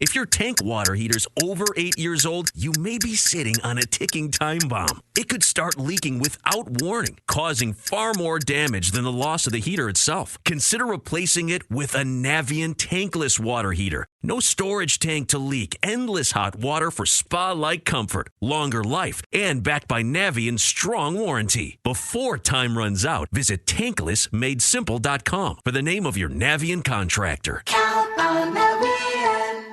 If your tank water heater's over 8 years old, you may be sitting on a ticking time bomb. It could start leaking without warning, causing far more damage than the loss of the heater itself. Consider replacing it with a Navien tankless water heater. No storage tank to leak, endless hot water for spa-like comfort, longer life, and backed by Navien's strong warranty. Before time runs out, visit tanklessmadesimple.com for the name of your Navien contractor. Count on Navien.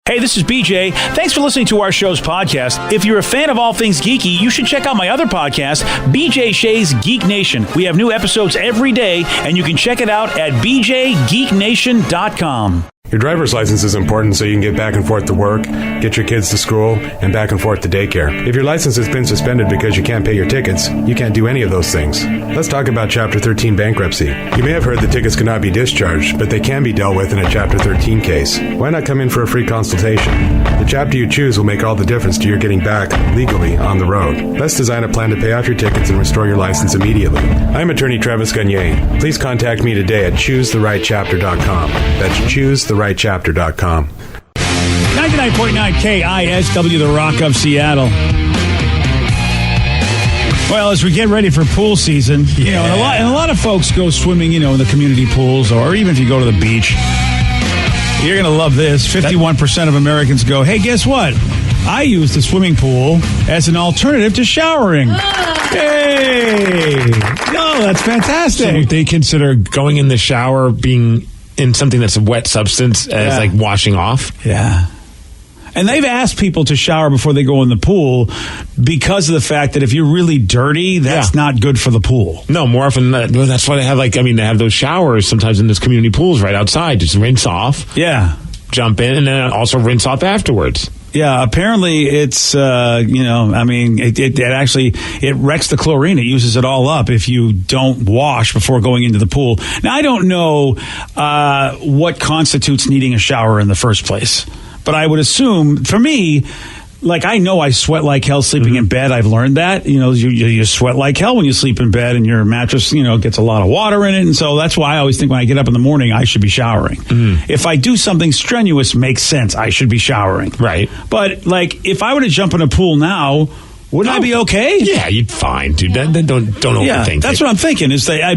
Hey, this is BJ. Thanks for listening to our show's podcast. If you're a fan of all things geeky, you should check out my other podcast, BJ Shea's Geek Nation. We have new episodes every day, and you can check it out at bjgeeknation.com. Your driver's license is important so you can get back and forth to work, get your kids to school, and back and forth to daycare. If your license has been suspended because you can't pay your tickets, you can't do any of those things. Let's talk about Chapter 13 bankruptcy. You may have heard the tickets cannot be discharged, but they can be dealt with in a Chapter 13 case. Why not come in for a free consultation? The chapter you choose will make all the difference to your getting back legally on the road. Let's design a plan to pay off your tickets and restore your license immediately. I'm attorney Travis Gagne. Please contact me today at choosetherightchapter.com. That's choosetherightchapter.com. 99.9 KISW, the Rock of Seattle. Well, as we get ready for pool season, you know, and a lot of folks go swimming, in the community pools, or even if you go to the beach. You're going to love this. 51% of Americans go, hey, guess what? I use the swimming pool as an alternative to showering. Hey! No, that's fantastic. So they consider going in the shower being in something that's a wet substance as like washing off? Yeah. And they've asked people to shower before they go in the pool because of the fact that if you're really dirty, that's not good for the pool. No, more often than not, that's why they have they have those showers sometimes in those community pools right outside. Just rinse off. Yeah. Jump in and then also rinse off afterwards. Yeah, apparently it's, it wrecks the chlorine. It uses it all up if you don't wash before going into the pool. Now, I don't know what constitutes needing a shower in the first place, but I would assume, for me, I know I sweat like hell sleeping in bed. I've learned that. You sweat like hell when you sleep in bed, and your mattress, gets a lot of water in it. And so that's why I always think when I get up in the morning, I should be showering. If I do something strenuous, makes sense. I should be showering. Right. But, if I were to jump in a pool now, wouldn't I be okay? Yeah, you'd fine, dude. Don't overthink it. That's what I'm thinking.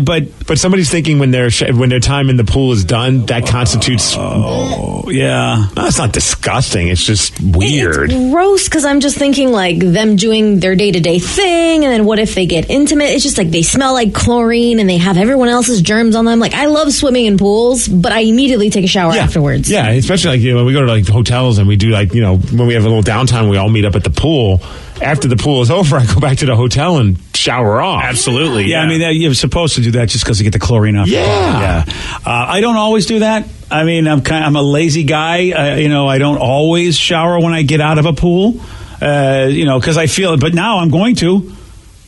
But somebody's thinking when their time in the pool is done, that constitutes. Oh, yeah. No, it's not disgusting. It's just weird. It's gross because I'm just thinking them doing their day-to-day thing, and then what if they get intimate? It's just they smell like chlorine and they have everyone else's germs on them. I love swimming in pools, but I immediately take a shower afterwards. Yeah, especially when we go to hotels and we do when we have a little downtime, we all meet up at the pool. After the pool is over, I go back to the hotel and shower off. Absolutely. Yeah, you're supposed to do that just because you get the chlorine off. Yeah. I don't always do that. I'm a lazy guy. I don't always shower when I get out of a pool. Because I feel it. But now I'm going to.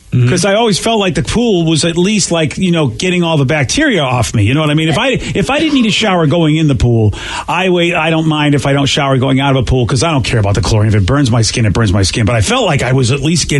Because I always felt like the pool was at least getting all the bacteria off me. You know what I mean? If I didn't need a shower going in the pool, I don't mind if I don't shower going out of a pool because I don't care about the chlorine. If it burns my skin, it burns my skin. But I felt like I was at least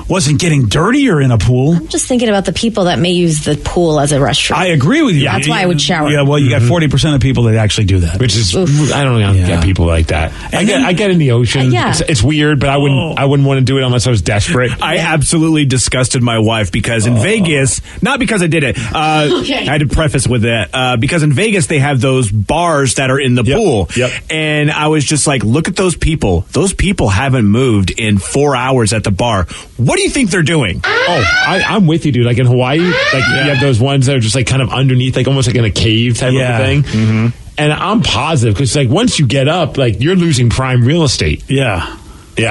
wasn't getting dirtier in a pool. I'm just thinking about the people that may use the pool as a restroom. I agree with you. That's why I would shower. Yeah, well, you got 40% of people that actually do that. Which is, I don't get people like that. I get in the ocean. It's weird, but I wouldn't want to do it unless I was desperate. I absolutely disgusted my wife because in Vegas, not because I did it, I had to preface with that, because in Vegas they have those bars that are in the pool. And I was just look at those people. Those people haven't moved in 4 hours at the bar. What do you think they're doing? I'm with you, dude. In Hawaii, you have those ones that are just kind of underneath, almost in a cave type of a thing. And I'm positive because once you get up, you're losing prime real estate. Yeah.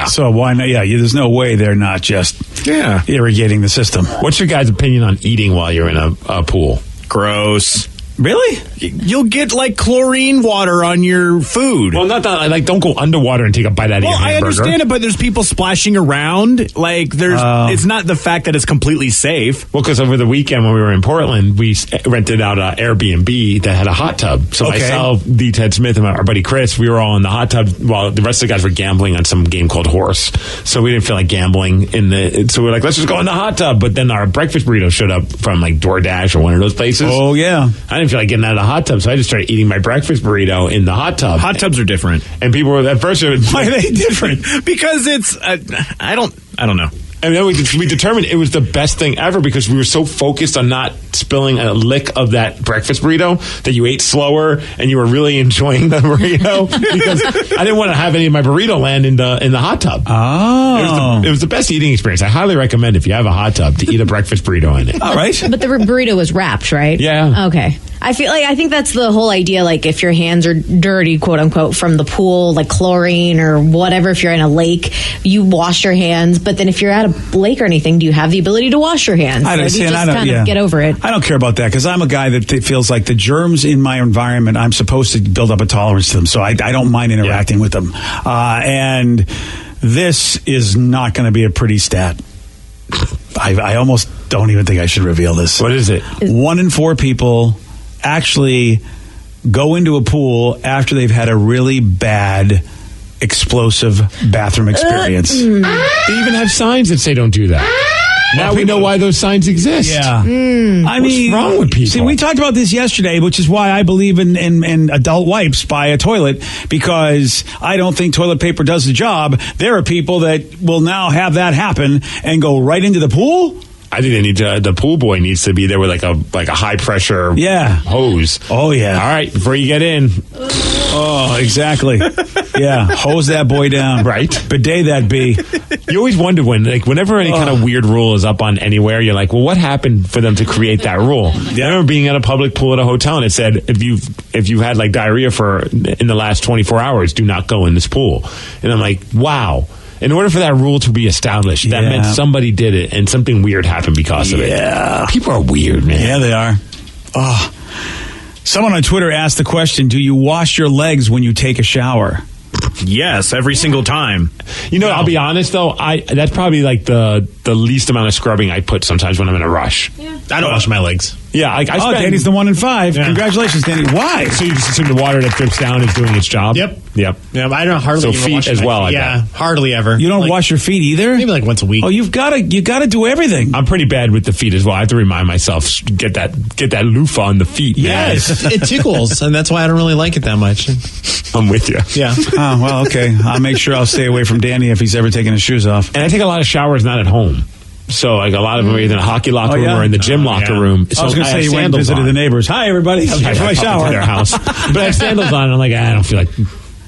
So why not? Yeah, there's no way they're not just irrigating the system. What's your guys' opinion on eating while you're in a pool? Gross. Really? You'll get chlorine water on your food. Well, not that. Don't go underwater and take a bite out of your hamburger. I understand it, but there's people splashing around. It's not the fact that it's completely safe. Well, because over the weekend when we were in Portland, we rented out an Airbnb that had a hot tub. So myself, D. Ted Smith, and our buddy Chris, we were all in the hot tub while the rest of the guys were gambling on some game called Horse. So we didn't feel like gambling so we're let's just go in the hot tub. But then our breakfast burrito showed up from DoorDash or one of those places. Oh yeah. I didn't feel like getting out of the hot tub, so I just started eating my breakfast burrito in the hot tub. Hot tubs are different. And people were, at first, why are they different? Because it's, I don't know. And then we determined it was the best thing ever because we were so focused on not spilling a lick of that breakfast burrito that you ate slower and you were really enjoying the burrito because I didn't want to have any of my burrito land in the hot tub. Oh. It was the best eating experience. I highly recommend if you have a hot tub to eat a breakfast burrito in it. All right. But the burrito was wrapped, right? Yeah. Okay. I think that's the whole idea, like if your hands are dirty, quote unquote, from the pool, like chlorine or whatever, if you're in a lake, you wash your hands. But then if you're at a lake or anything, do you have the ability to wash your hands? I don't Maybe just kind of get over it. I don't care about that because I'm a guy that feels like the germs in my environment, I'm supposed to build up a tolerance to them. So I don't mind interacting with them. And this is not going to be a pretty stat. I almost don't even think I should reveal this. What is it? 1 in 4 people actually go into a pool after they've had a really bad explosive bathroom experience. They even have signs that say don't do that. Now we know why those signs exist. Yeah. I mean, what's wrong with people? See, we talked about this yesterday, which is why I believe in adult wipes by a toilet, because I don't think toilet paper does the job. There are people that will now have that happen and go right into the pool. I think they need to, the pool boy needs to be there with like a high pressure hose. Oh yeah. All right, before you get in. Oh, exactly. Yeah, hose that boy down. Right. Bidet that bee. You always wonder whenever any kind of weird rule is up on anywhere, you're like, well, what happened for them to create that rule? I remember being at a public pool at a hotel and it said, if you've had like diarrhea in the last 24 hours, do not go in this pool. And I'm like, wow. In order for that rule to be established, that meant somebody did it and something weird happened because of it. Yeah. People are weird, man. Yeah, they are. Oh. Someone on Twitter asked the question, do you wash your legs when you take a shower? Yes, every single time. You know, I'll be honest though, that's probably like the least amount of scrubbing I put sometimes when I'm in a rush. Yeah. I don't wash my legs. Yeah, Danny's the 1 in 5. Yeah. Congratulations, Danny. Why? So you just assume the water that drips down is doing its job? Yep. Yeah, I don't hardly so feet wash as well. Yeah, hardly ever. You don't wash your feet either? Maybe like once a week. Oh, you got to do everything. I'm pretty bad with the feet as well. I have to remind myself get that loofah on the feet. Yes, it tickles, and that's why I don't really like it that much. I'm with you. Yeah. Oh, well, okay. I'll make sure I'll stay away from Danny if he's ever taking his shoes off. And I take a lot of showers not at home. So like a lot of them are either in a hocky locker room or in the gym locker room. So I was going to say you went and visited the neighbors. Hi, everybody. I'm I for my shower. To their house. But I have sandals on and I'm like, I don't feel like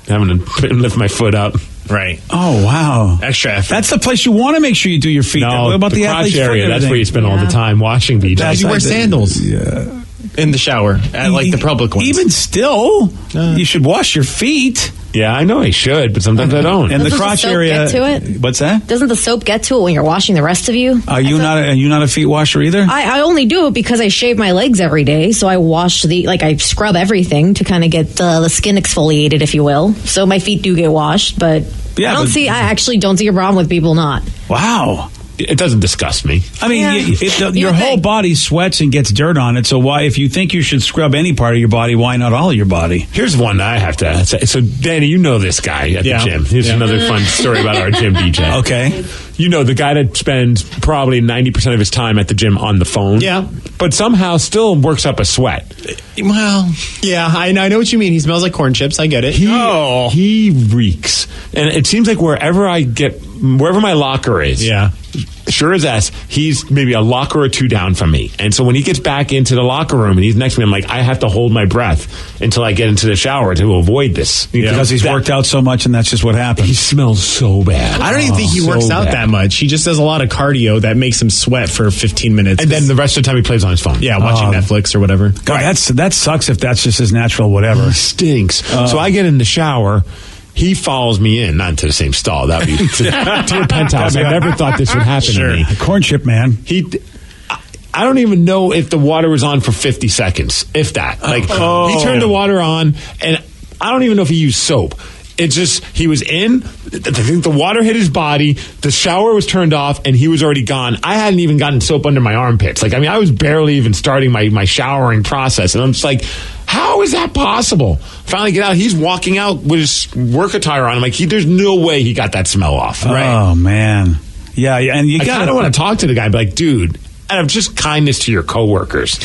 having to lift my foot up. Right. Oh, wow. Extra effort. That's the place you want to make sure you do your feet. No, what about the crotch athlete's area? That's where you spend all the time washing, BJ. You wear sandals. Yeah. In the shower, at like the public ones. Even still, you should wash your feet. Yeah, I know I should, but sometimes I don't. And the Doesn't crotch the soap area. get to it? What's that? Doesn't the soap get to it when you're washing the rest of you? Are you not a feet washer either? I only do it because I shave my legs every day, so I wash I scrub everything to kind of get the skin exfoliated, if you will. So my feet do get washed, but I actually don't see a problem with people not. Wow. It doesn't disgust me. I mean, your whole body sweats and gets dirt on it. So why, if you think you should scrub any part of your body, why not all of your body? Here's one I have to say. So, Danny, you know this guy at the gym. Here's another fun story about our gym, BJ. Okay. You know, the guy that spends probably 90% of his time at the gym on the phone. Yeah. But somehow still works up a sweat. Well, yeah, I know what you mean. He smells like corn chips. I get it. He reeks. And it seems like wherever my locker is. Yeah. Sure as ass, he's maybe a locker or two down from me. And so when he gets back into the locker room and he's next to me, I'm like, I have to hold my breath until I get into the shower to avoid this. Because he's worked out so much and that's just what happens. He smells so bad. I don't even think he works out that much. He just does a lot of cardio that makes him sweat for 15 minutes. And then the rest of the time he plays on his phone. Yeah, watching Netflix or whatever. God, that sucks if that's just his natural whatever. He stinks. So I get in the shower. He follows me in, not into the same stall. That would be to your penthouse. I never thought this would happen to me. Corn chip man. I don't even know if the water was on for 50 seconds, if that. He turned the water on, and I don't even know if he used soap. It's just, he was in, I think the water hit his body, the shower was turned off, and he was already gone. I hadn't even gotten soap under my armpits. I was barely even starting my showering process, and I'm just like, how is that possible? Finally get out, he's walking out with his work attire on. I'm like, there's no way he got that smell off. Right? Oh, man. Yeah, and you I kind of want to talk to the guy, but dude, out of just kindness to your coworkers,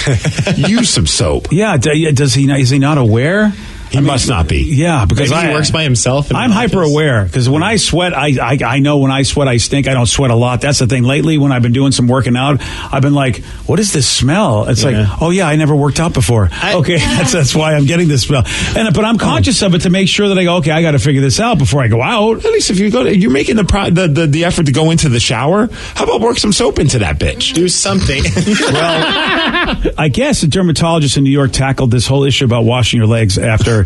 use some soap. Yeah, does he? Is he not aware? He must not be. Yeah, because Maybe he works by himself. I'm hyper aware because when I sweat, I know when I sweat, I stink. I don't sweat a lot. That's the thing. Lately, when I've been doing some working out, I've been like, "What is this smell?" It's like, "Oh yeah, I never worked out before." Okay, that's why I'm getting this smell. But I'm conscious of it to make sure that I go, "Okay, I got to figure this out before I go out." At least if you're making the effort to go into the shower. How about work some soap into that bitch? Do something. Well, I guess a dermatologist in New York tackled this whole issue about washing your legs after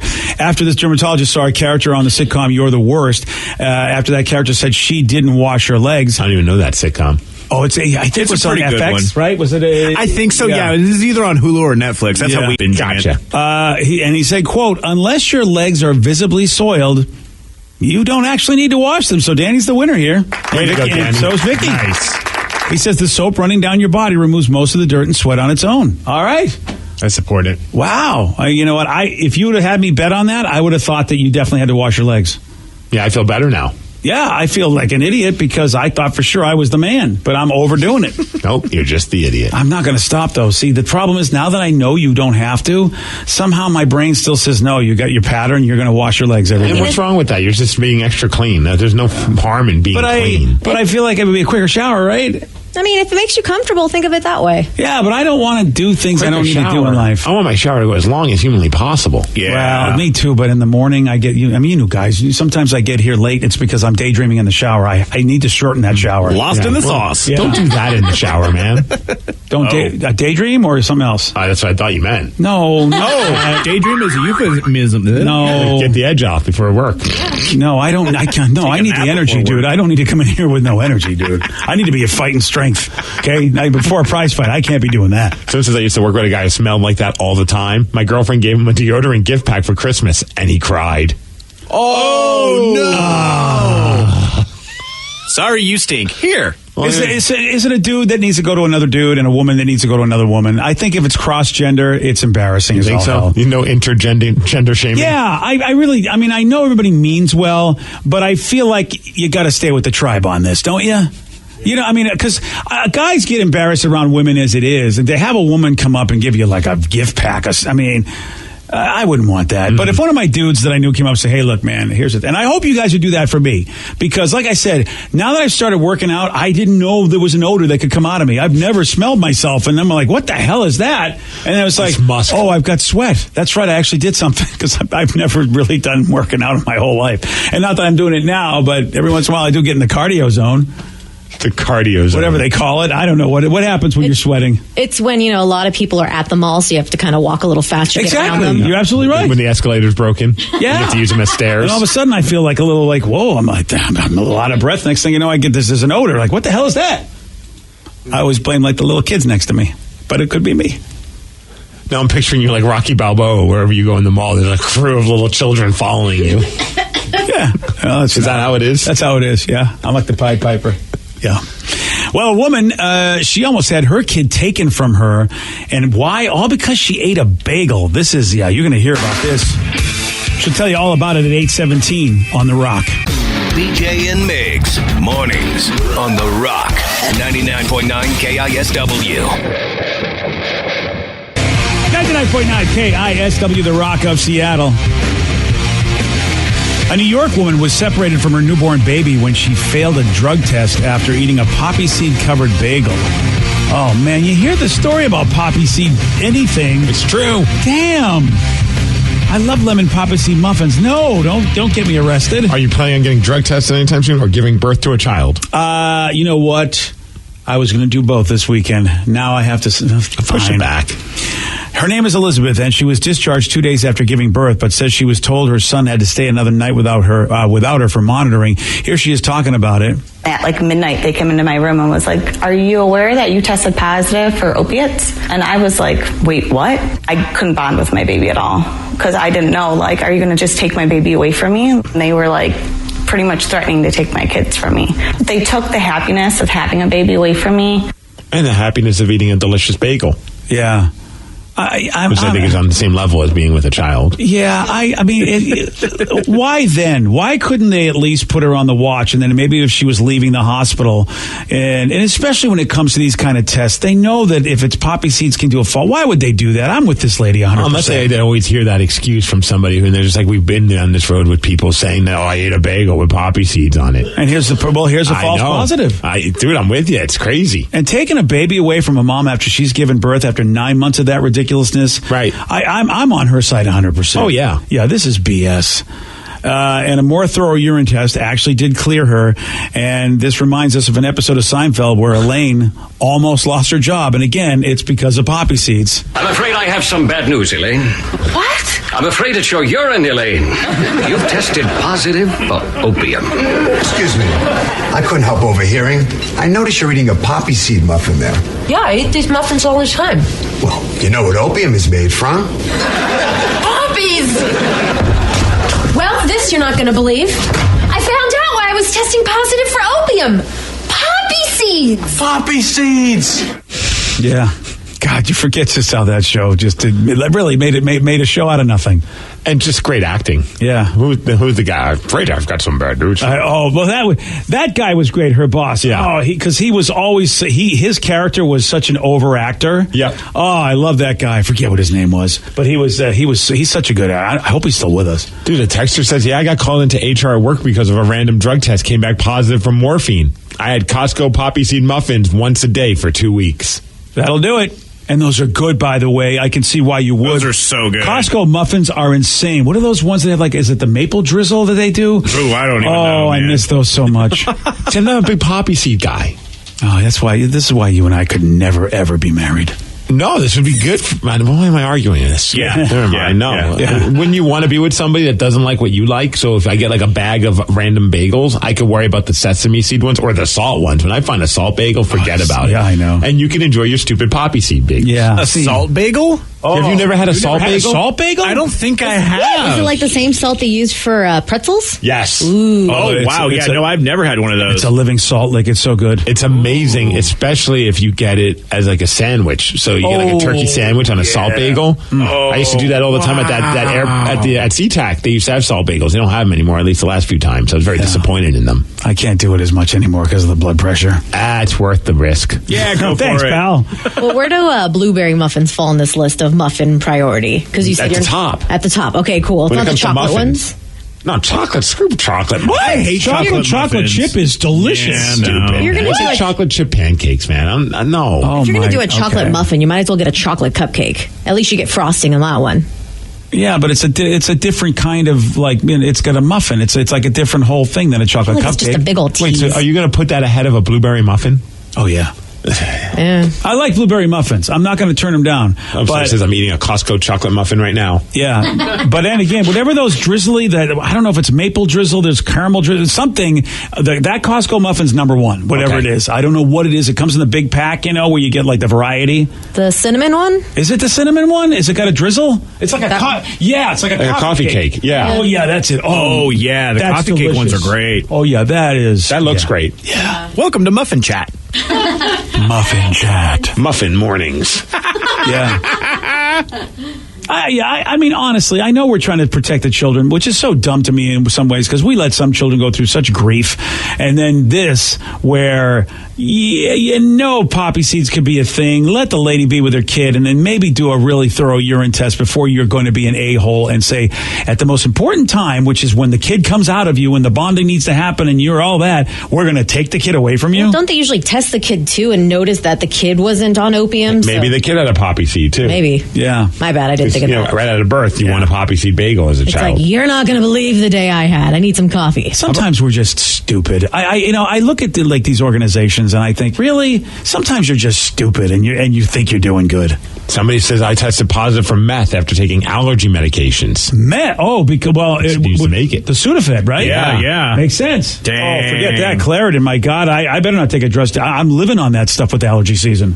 this dermatologist saw a character on the sitcom You're the Worst. After that character said she didn't wash her legs. I don't even know that sitcom. Oh, I think it was on pretty good FX, one. right? Was it I think so, yeah. This is either on Hulu or Netflix. That's how we binge Gotcha. it. He said, quote, unless your legs are visibly soiled, you don't actually need to wash them. So Danny's the winner here. Way to go, Danny. So is Vicky. Nice. He says the soap running down your body removes most of the dirt and sweat on its own. All right. I support it. Wow. You know what? If you would have had me bet on that, I would have thought that you definitely had to wash your legs. Yeah, I feel better now. Yeah, I feel like an idiot because I thought for sure I was the man, but I'm overdoing it. Nope, you're just the idiot. I'm not going to stop, though. See, the problem is now that I know you don't have to, somehow my brain still says, no, you got your pattern, you're going to wash your legs every day. And what's wrong with that? You're just being extra clean. There's no harm in being clean. But I feel like it would be a quicker shower, right? I mean, if it makes you comfortable, think of it that way. Yeah, but I don't want to do things I don't need to do in life. I want my shower to go as long as humanly possible. Yeah. Well, me too, but in the morning I get, you know guys, sometimes I get here late. It's because I'm daydreaming in the shower. I need to shorten that shower. Lost in the sauce. Yeah. Don't do that in the shower, man. Don't daydream or something else? That's what I thought you meant. No. Daydream is a euphemism. No. Get the edge off before work. No, I don't. I can't. No, I need the energy, dude. I don't need to come in here with no energy, dude. I need to be at fighting strength. Okay? Now, before a prize fight, I can't be doing that. So since I used to work with a guy who smelled like that all the time, my girlfriend gave him a deodorant gift pack for Christmas, and he cried. Oh, no. Sorry, you stink. Here. Is it a dude that needs to go to another dude and a woman that needs to go to another woman? I think if it's cross-gender, it's embarrassing. You think so? Hell. You know, gender shaming? Yeah, I know everybody means well, but I feel like you got to stay with the tribe on this, don't you? You know, I mean, because guys get embarrassed around women as it is, and to have a woman come up and give you like a gift pack, I wouldn't want that. Mm-hmm. But if one of my dudes that I knew came up and said, hey, look, man, here's it. And I hope you guys would do that for me. Because like I said, now that I've started working out, I didn't know there was an odor that could come out of me. I've never smelled myself. And I'm like, what the hell is that? And I was like, oh, I've got sweat. That's right. I actually did something because I've never really done working out in my whole life. And not that I'm doing it now, but every once in a while I do get in the cardio zone. The cardio zone. Whatever they call it. I don't know. What happens when you're sweating? It's when, a lot of people are at the mall, so you have to kind of walk a little faster. Exactly. Get around them. You're absolutely right. When the escalator's broken. Yeah. You have to use them as stairs. And all of a sudden I feel like a little like, whoa, I'm like, I'm a little out of breath. Next thing you know, I get there's an odor. Like, what the hell is that? I always blame like the little kids next to me, but it could be me. Now I'm picturing you like Rocky Balboa. Wherever you go in the mall, there's a crew of little children following you. Yeah. Well, is that how it is? That's how it is, yeah. I'm like the Pied Piper. Yeah. Well, a woman, she almost had her kid taken from her. And why? All because she ate a bagel. This is, you're going to hear about this. She'll tell you all about it at 8:17 on The Rock. BJ and Migs, mornings on The Rock, 99.9 KISW. 99.9 KISW, The Rock of Seattle. A New York woman was separated from her newborn baby when she failed a drug test after eating a poppy seed-covered bagel. Oh, man, you hear the story about poppy seed anything. It's true. Damn. I love lemon poppy seed muffins. No, don't get me arrested. Are you planning on getting drug tested anytime soon or giving birth to a child? You know what? I was going to do both this weekend. Now I have to push it back. Her name is Elizabeth, and she was discharged 2 days after giving birth, but says she was told her son had to stay another night without her for monitoring. Here she is talking about it. At like midnight, they came into my room and was like, are you aware that you tested positive for opiates? And I was like, wait, what? I couldn't bond with my baby at all because I didn't know, like, are you going to just take my baby away from me? And they were like pretty much threatening to take my kids from me. They took the happiness of having a baby away from me. And the happiness of eating a delicious bagel. Yeah. Which I think is on the same level as being with a child. Yeah, I mean, why then? Why couldn't they at least put her on the watch? And then maybe if she was leaving the hospital, and especially when it comes to these kind of tests, they know that if it's poppy seeds can do a fault. Why would they do that? I'm with this lady 100%. Unless they always hear that excuse from somebody who, and they're just like, we've been down this road with people saying that, I ate a bagel with poppy seeds on it. And here's a false positive. Dude, I'm with you. It's crazy. And taking a baby away from a mom after she's given birth after 9 months of that ridiculousness. Right. I'm on her side 100%. Oh, yeah. Yeah, this is BS. And a more thorough urine test actually did clear her. And this reminds us of an episode of Seinfeld where Elaine almost lost her job. And again, it's because of poppy seeds. I'm afraid I have some bad news, Elaine. What? I'm afraid it's your urine, Elaine. You've tested positive for opium. Excuse me. I couldn't help overhearing. I noticed you're eating a poppy seed muffin there. Yeah, I eat these muffins all the time. Well, you know what opium is made from? Poppies! Well, this you're not going to believe. I found out why I was testing positive for opium. Poppy seeds! Poppy seeds! Yeah. God, you forget just how that show it really made a show out of nothing. And just great acting. Yeah. Who's the guy? I'm afraid I've got some bad news. That guy was great, her boss. Yeah. Oh, because he was always, his character was such an over actor. Yeah. Oh, I love that guy. I forget what his name was. But he's such a good actor. I hope he's still with us. Dude, a texter says, I got called into HR at work because of a random drug test. Came back positive for morphine. I had Costco poppy seed muffins once a day for 2 weeks. That'll do it. And those are good, by the way. I can see why you would. Those are so good. Costco muffins are insane. What are those ones that have, is it the maple drizzle that they do? Ooh, I don't even know. Oh, I miss those so much. See, I'm not a big poppy seed guy. Oh, this is why you and I could never, ever be married. No, this would be good. Why am I arguing this? Yeah. Never mind. No. Yeah. Wouldn't you want to be with somebody that doesn't like what you like? So if I get a bag of random bagels, I could worry about the sesame seed ones or the salt ones. When I find a salt bagel, forget about it. Yeah, I know. And you can enjoy your stupid poppy seed bagels. Yeah. A salt bagel? Oh. Have you never had a salt bagel? Salt bagel? I don't think I have. Is it like the same salt they use for pretzels? Yes. Ooh. Oh, wow. I've never had one of those. It's a living salt lick. It's so good. It's amazing, especially if you get it as a sandwich. So you get a turkey sandwich on a salt bagel. I used to do that all the time at at SeaTac. They used to have salt bagels. They don't have them anymore, at least the last few times. I was very disappointed in them. I can't do it as much anymore because of the blood pressure. It's worth the risk. Yeah, go Thanks, for it. pal. Well, where do blueberry muffins fall in this list of muffin priority? Because you said At the top. At the top. Okay, cool. It's When it not the comes to chocolate muffins. ones. No, chocolate. Screw chocolate. I hate chocolate chocolate muffins. chip is delicious. Yeah, no. You're gonna What's do a a chocolate chip pancakes, man? No. Oh, If you're going to do a my- chocolate okay. muffin, you might as well get a chocolate cupcake. At least you get frosting on that one. Yeah, but it's a different kind of it's got a muffin. It's like a different whole thing than a chocolate Like cupcake. it's just a big old Wait, tease. so are you going to put that ahead of a blueberry muffin? Oh yeah. Yeah. I like blueberry muffins. I'm not going to turn them down. It says I'm eating a Costco chocolate muffin right now. Yeah, but then again, whatever those drizzly that I don't know if it's maple drizzle, there's caramel drizzle, something. That Costco muffin's number one. Whatever Okay. it is, I don't know what it is. It comes in the big pack, where you get the variety. The cinnamon one? Is it the cinnamon one? Is it got a drizzle? It's like it's like a coffee cake. Yeah. Oh yeah, that's it. Oh, yeah. The that's coffee cake ones delicious. are great. Oh yeah, That looks great. Yeah, Welcome to Muffin Chat. muffin chat. Muffin mornings. Yeah. I mean, honestly, I know we're trying to protect the children, which is so dumb to me in some ways because we let some children go through such grief. And then this, where, poppy seeds could be a thing. Let the lady be with her kid and then maybe do a really thorough urine test before you're going to be an a-hole and say, at the most important time, which is when the kid comes out of you and the bonding needs to happen and you're all that, we're going to take the kid away from you. Don't they usually test the kid too and notice that the kid wasn't on opium? Maybe the kid had a poppy seed too. Maybe. Yeah. My bad. I didn't think of that. Right out of birth, you want a poppy seed bagel as a It's child. like, you're not going to believe the day I had. I need some coffee. Sometimes we're just stupid. I look at these organizations and I think, really, sometimes you're just stupid and you think you're doing good. Somebody says I tested positive for meth after taking allergy medications. Meth? Oh, because It used to make it. The Sudafed, right? Yeah. Makes sense. Dang. Oh, forget that. Claritin, my God, I better not take a drug. I'm living on that stuff with allergy season.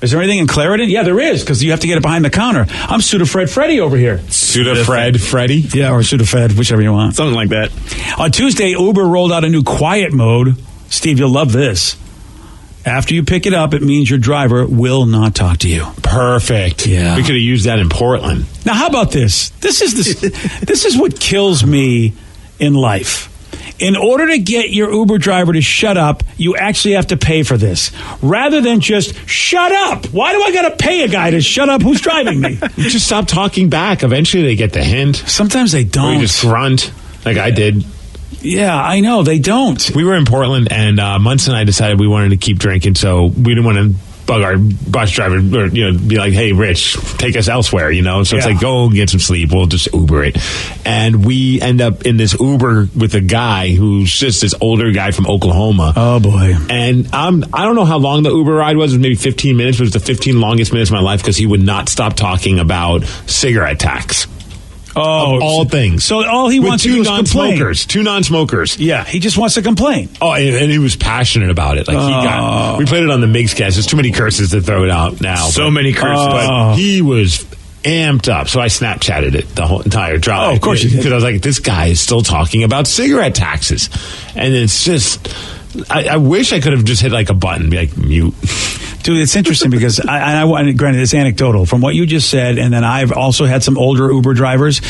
Is there anything in Claritin? Yeah, there is, because you have to get it behind the counter. I'm Sudafed Freddy over here. Sudafed Freddy? Yeah, or Sudafed, whichever you want. Something like that. On Tuesday, Uber rolled out a new quiet mode. Steve, you'll love this. After you pick it up, it means your driver will not talk to you. Perfect. Yeah. We could have used that in Portland. Now, how about this? This is what kills me in life. In order to get your Uber driver to shut up, you actually have to pay for this. Rather than just shut up. Why do I got to pay a guy to shut up who's driving me? You just stop talking back. Eventually they get the hint. Sometimes they don't. Or you just grunt like I did. Yeah, I know. They don't. We were in Portland, and Munson and I decided we wanted to keep drinking, so we didn't want to bug our bus driver or, be like, hey, Rich, take us elsewhere, So it's like, go get some sleep. We'll just Uber it. And we end up in this Uber with a guy who's just this older guy from Oklahoma. Oh, boy. And I don't know how long the Uber ride was. It was maybe 15 minutes. It was the 15 longest minutes of my life because he would not stop talking about cigarette tax. Oh, of all things. So all he wants to do is complain. Two non-smokers. Yeah, he just wants to complain. Oh, and he was passionate about it. Like we played it on the Migs cast. There's too many curses to throw it out now. So many curses. But he was amped up. So I Snapchatted it the whole entire drive. Oh, of course you did. Because I was like, this guy is still talking about cigarette taxes. And it's just... I wish I could have just hit like a button, be like, mute. Dude, it's interesting because I granted, it's anecdotal from what you just said, and then I've also had some older Uber drivers.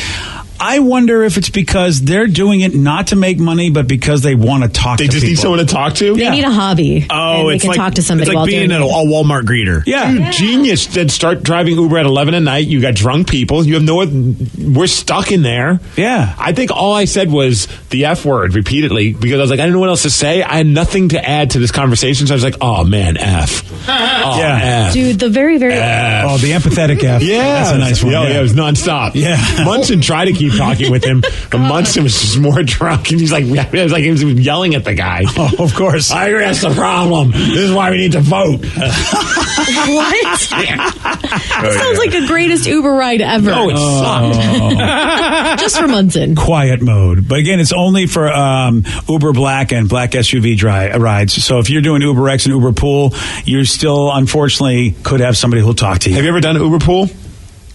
I wonder if it's because they're doing it not to make money, but because they want to talk to people. They just need someone to talk to? They need a hobby. Oh, and they can talk to somebody it's like while being doing a Walmart greeter. Yeah. Dude, genius. Then start driving Uber at 11 at night. You got drunk people. You have we're stuck in there. Yeah. I think all I said was the F word repeatedly because I was like, I didn't know what else to say. I had nothing to add to this conversation. So I was like, oh, man, F. Oh, Yeah. F. Dude, the very, very... Oh, the empathetic F. Yeah. That's a nice one. Yeah, it was nonstop. Yeah. Munson tried to keep talking with him, but Munson was just more drunk, and he's like, it was like he was yelling at the guy. Oh, of course. I agree, that's the problem. This is why we need to vote. What? Sounds like the greatest Uber ride ever. No, it sucked. Just for Munson. Quiet mode. But again, it's only for Uber Black and Black SUV rides. So if you're doing Uber X and Uber Pool, you still, unfortunately, could have somebody who'll talk to you. Have you ever done Uber Pool?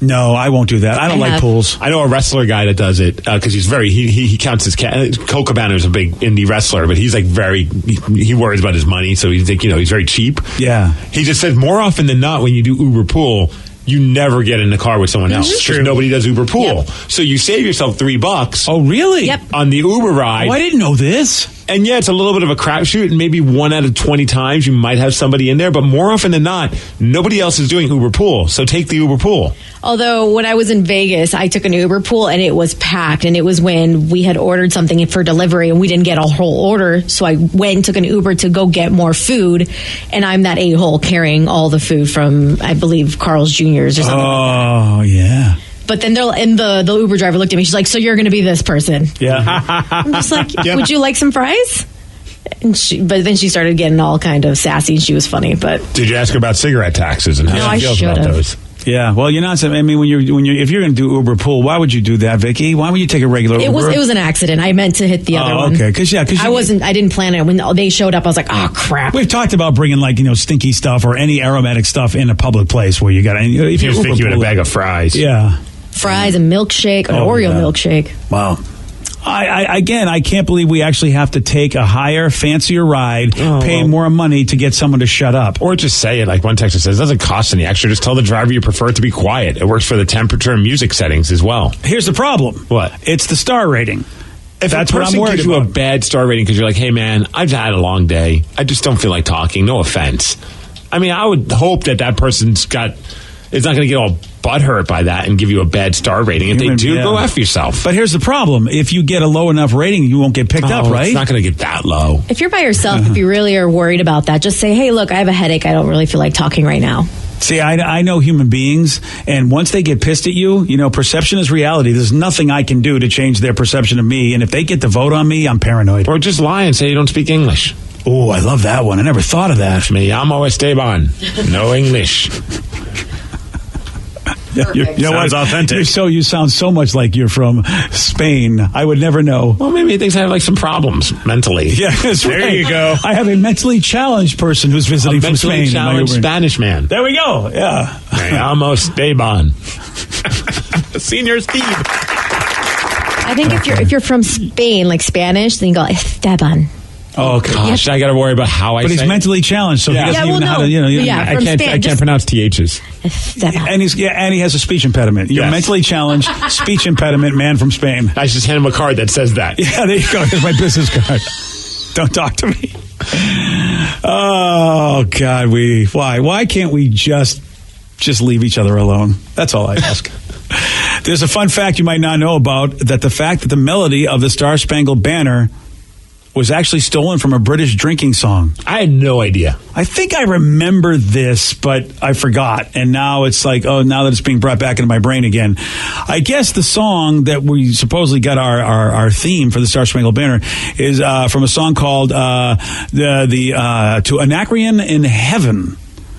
No, I won't do that. I don't like pools. I know a wrestler guy that does it because he's very he counts his Cole Cabana is a big indie wrestler, but he's like he worries about his money, so he's like he's very cheap. Yeah, he just says more often than not when you do Uber Pool, you never get in the car with someone else because nobody does Uber Pool. Yep. So you save yourself $3. Oh, really? Yep. On the Uber ride. Oh, I didn't know this. And yeah, it's a little bit of a crapshoot, and maybe 1 out of 20 times you might have somebody in there, but more often than not, nobody else is doing Uber Pool. So take the Uber Pool. Although when I was in Vegas, I took an Uber Pool and it was packed, and it was when we had ordered something for delivery and we didn't get a whole order. So I went and took an Uber to go get more food, and I'm that a-hole carrying all the food from, I believe, Carl's Jr.'s or something. Oh, yeah. But then the Uber driver looked at me. She's like, so you're going to be this person. Yeah. I'm just like, would you like some fries? But then she started getting all kind of sassy, and she was funny. But did you ask her about cigarette taxes and how she feels about those? Yeah, well, you're not. I mean, if you're going to do Uber Pool, why would you do that, Vicky? Why would you take a regular Uber? It was an accident. I meant to hit the other one. Okay, because I didn't plan it. When they showed up, I was like, oh crap. We've talked about bringing stinky stuff or any aromatic stuff in a public place where you got. If you think you had a bag of fries, yeah, fries and milkshake, an Oreo milkshake. Wow. I can't believe we actually have to take a higher, fancier ride, pay more money to get someone to shut up. Or just say it, like one texter says, it doesn't cost any extra. Just tell the driver you prefer it to be quiet. It works for the temperature and music settings as well. Here's the problem. What? It's the star rating. If that's what I'm worried gives you a bad star rating because you're like, hey, man, I've had a long day. I just don't feel like talking. No offense. I mean, I would hope that person's is not going to get all butthurt by that and give you a bad star rating. If they do, go F yourself. But here's the problem. If you get a low enough rating, you won't get picked up, right? It's not going to get that low. If you're by yourself, if you really are worried about that, just say, hey, look, I have a headache. I don't really feel like talking right now. See, I know human beings, and once they get pissed at you, perception is reality. There's nothing I can do to change their perception of me, and if they get to vote on me, I'm paranoid. Or just lie and say you don't speak English. Oh, I love that one. I never thought of that. Me llamo Esteban. No English. You know what? Authentic. You sound so much like you're from Spain. I would never know. Well, maybe he thinks I have some problems mentally. Yeah, that's there right. You go. I have a mentally challenged person who's visiting from Spain. A mentally challenged Spanish man. There we go. Yeah. Llamo Esteban. Senior Steve. I think if you're from Spain, like Spanish, then you go Esteban. Oh, okay. Gosh, I got to worry about how I But say he's it. mentally challenged, so he doesn't even know how to, I can't pronounce THs. And he has a speech impediment. You're mentally challenged, speech impediment, man from Spain. I just hand him a card that says that. Yeah, there you go. Here's my business card. Don't talk to me. Oh God, why can't we just leave each other alone? That's all I ask. There's a fun fact you might not know about, that the fact that the melody of the Star Spangled Banner was actually stolen from a British drinking song. I had no idea. I think I remember this, but I forgot. And now it's like, now that it's being brought back into my brain again. I guess the song that we supposedly got our theme for the Star Spangled Banner is from a song called To Anacreon in Heaven.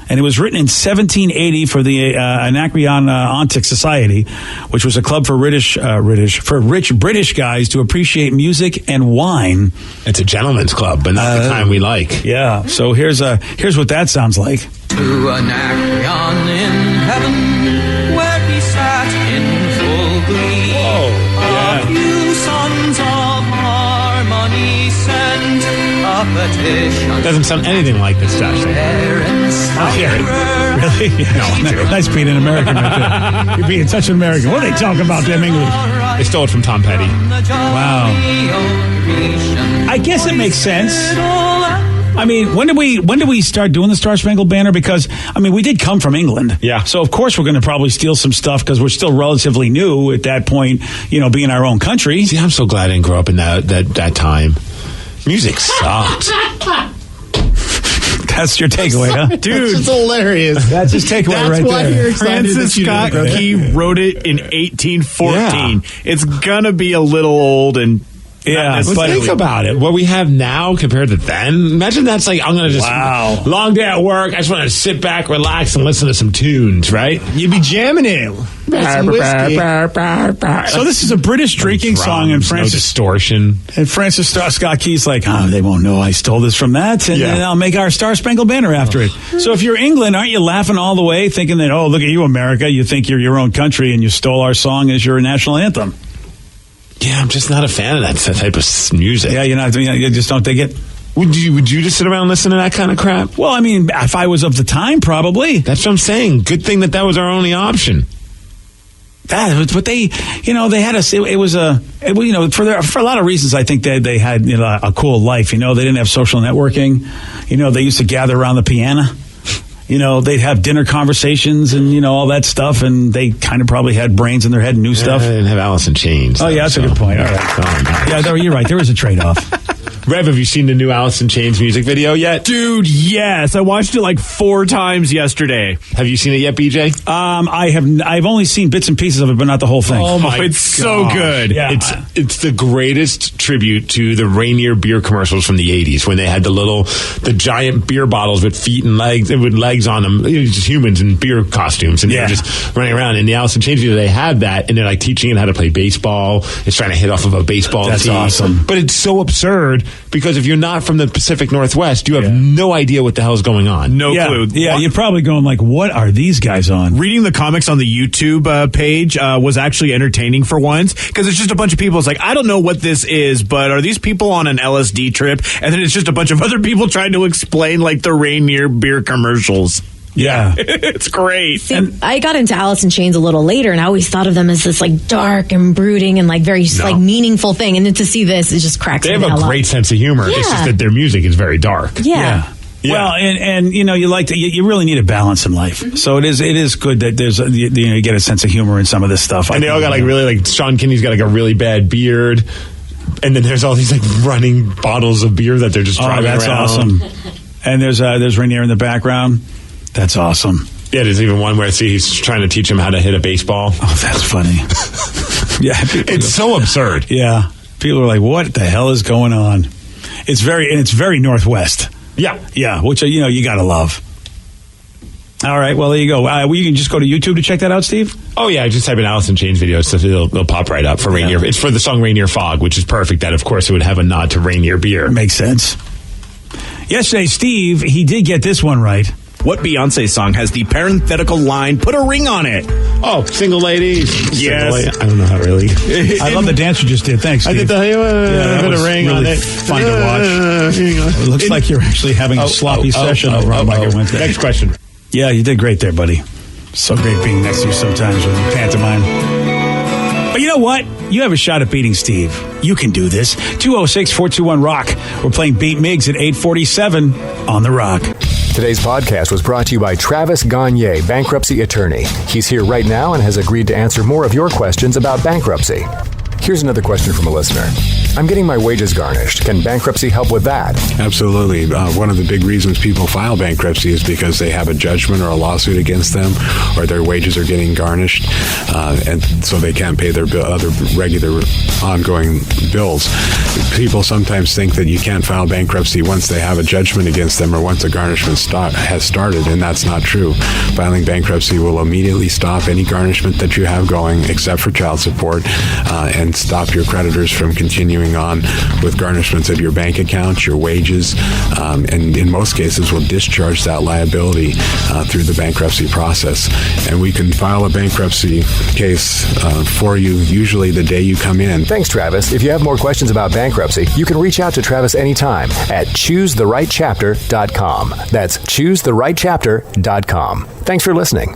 And it was written in 1780 for the Anacreontic Society, which was a club for rich British guys to appreciate music and wine. It's a gentleman's club, but not the kind we like. Yeah. So here's what that sounds like. To Anacreon in heaven, where he sat in full glee. A few sons of harmony sent a petition. Doesn't sound anything like this, Josh. Really? No. Nice being an American right there. You're being such an American. What are they talking about them English? They stole it from Tom Petty. Wow. I guess it makes sense. I mean, when did we start doing the Star Spangled Banner? Because, I mean, we did come from England. Yeah. So, of course, we're going to probably steal some stuff because we're still relatively new at that point, being our own country. See, I'm so glad I didn't grow up in that time. Music sucked. That's your takeaway, huh? Dude, it's hilarious. That's his takeaway right there. Francis Scott Key wrote it in 1814. Yeah. It's going to be a little old and... Yeah, but think about it. What we have now compared to then. Imagine that's like, I'm going to just long day at work. I just want to sit back, relax, and listen to some tunes, right? You'd be jamming it. So this is a British drinking song, and Francis distortion. And Francis Scott Key's like, they won't know I stole this from that, and then I'll make our Star Spangled Banner after it. So if you're England, aren't you laughing all the way, thinking that, look at you, America, you think you're your own country, and you stole our song as your national anthem? Yeah, I'm just not a fan of that type of music. Yeah, you just don't think it. Would you just sit around and listen to that kind of crap? Well, I mean, if I was of the time, probably. That's what I'm saying. Good thing that was our only option. But they had us. It was for a lot of reasons. I think they had a cool life. They didn't have social networking. They used to gather around the piano. They'd have dinner conversations and, all that stuff, and they kind of probably had brains in their head and knew stuff. They didn't have Alice in Chains. Oh, yeah, that's a good point. All right. Yeah, you're right. There is a trade-off. Rev, have you seen the new Alice in Chains music video yet? Dude, yes. I watched it like 4 times yesterday. Have you seen it yet, BJ? I've only seen bits and pieces of it, but not the whole thing. Oh, my it's so good. Yeah. It's the greatest tribute to the Rainier beer commercials from the 80s when they had the giant beer bottles with feet and legs, with legs on them, just humans in beer costumes, and they're just running around. In the Alice in Chains video, they had that, and they're like teaching it how to play baseball. It's trying to hit off of a baseball That's tee. awesome. But it's so absurd because if you're not from the Pacific Northwest, you have no idea what the hell's going on. No clue. Yeah, you're probably going like, what are these guys on? Reading the comics on the YouTube page was actually entertaining for once, because it's just a bunch of people. It's like, I don't know what this is, but are these people on an LSD trip? And then it's just a bunch of other people trying to explain like the Rainier beer commercials. Yeah. It's great. See, I got into Alice in Chains a little later, and I always thought of them as this like dark and brooding and like very like meaningful thing. And then to see this, it just cracks me. They have a great sense of humor. Yeah. It's just that their music is very dark. Yeah. Well, and you really need a balance in life. So it is good that there's you get a sense of humor in some of this stuff. And they all got like Sean Kinney's got like a really bad beard, and then there's all these like running bottles of beer that they're just driving around. That's awesome. And there's Rainier in the background. That's awesome. Yeah, there's even one where he's trying to teach him how to hit a baseball. Oh, that's funny. Yeah, it's so absurd. Yeah, people are like, "What the hell is going on?" It's very Northwest. Yeah, which you gotta love. All right, well there you go. You can just go to YouTube to check that out, Steve. Oh yeah, just type in Alice in Chains videos, so they'll pop right up for Rainier. It's for the song Rainier Fog, which is perfect. That of course it would have a nod to Rainier beer. Makes sense. Yesterday, Steve, he did get this one right. What Beyonce song has the parenthetical line, put a ring on it? Oh, Single Ladies. Yes. I don't know how really. I love the dance you just did. Thanks, Steve. I did that put a ring really on it. Fun to watch. It looks like you're actually having a sloppy session over on Michael Wednesday. Next question. Yeah, you did great there, buddy. So great being next to you sometimes with pantomime. But you know what? You have a shot at beating Steve. You can do this. 206-421-ROCK. We're playing Beat Miggs at 8:47 on The Rock. Today's podcast was brought to you by Travis Gagne, bankruptcy attorney. He's here right now and has agreed to answer more of your questions about bankruptcy. Here's another question from a listener. I'm getting my wages garnished. Can bankruptcy help with that? Absolutely. One of the big reasons people file bankruptcy is because they have a judgment or a lawsuit against them, or their wages are getting garnished, and so they can't pay their other regular ongoing bills. People sometimes think that you can't file bankruptcy once they have a judgment against them or once a garnishment has started, and that's not true. Filing bankruptcy will immediately stop any garnishment that you have going, except for child support, and stop your creditors from continuing on with garnishments of your bank accounts, your wages, and in most cases will discharge that liability through the bankruptcy process. And we can file a bankruptcy case for you usually the day you come in. Thanks, Travis. If you have more questions about bankruptcy, you can reach out to Travis anytime at choosetherightchapter.com. That's choosetherightchapter.com. Thanks for listening.